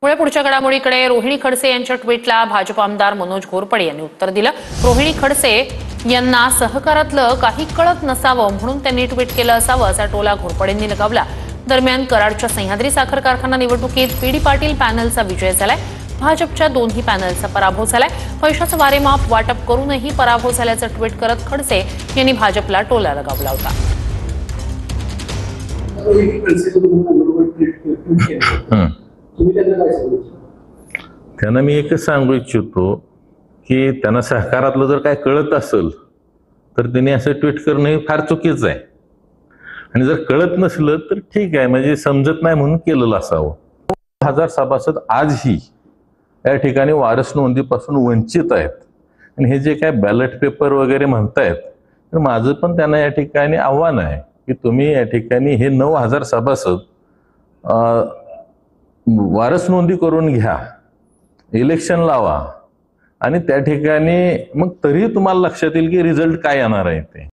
पुढे पुढच्या घडामोडीकडे रोहिणी खडसे यांच्या ट्विटला भाजप आमदार मनोज घोरपडे यांनी उत्तर दिलं। रोहिणी खडसे यांना सहकारातलं काही कळत नसावं म्हणून त्यांनी ट्विट केलं असावं असा टोला घोरपडेंनी लगावला। दरम्यान कराडच्या सह्याद्री साखर कारखाना निवडणुकीत पीडी पाटील पॅनलचा विजय झालाय। भाजपच्या दोन्ही पॅनलचा पराभव झालाय। पैशाचं वारेमाप वाटप करूनही पराभव झाल्याचं ट्विट करत खडसे यांनी भाजपला टोला लगावला होता। त्यांना मी एकच सांगू इच्छितो की त्यांना सहकारातलं जर काय कळत असेल तर त्यांनी असं ट्विट करणं हे फार चुकीचं आहे, आणि जर कळत नसलं तर ठीक आहे, म्हणजे समजत नाही म्हणून केलेलं असावं। 1000 सभासद आजही या ठिकाणी वारस नोंदीपासून वंचित आहेत, आणि हे जे काय बॅलेट पेपर वगैरे म्हणतायत तर माझं पण त्यांना या ठिकाणी आव्हान आहे की तुम्ही या ठिकाणी हे 9000 सभासद वारस नोंदी करून घ्या, इलेक्शन लावा, आणि त्या ठिकाणी मग तरी तुम्हाला लक्षात येईल की रिझल्ट काय येणार आहे ते।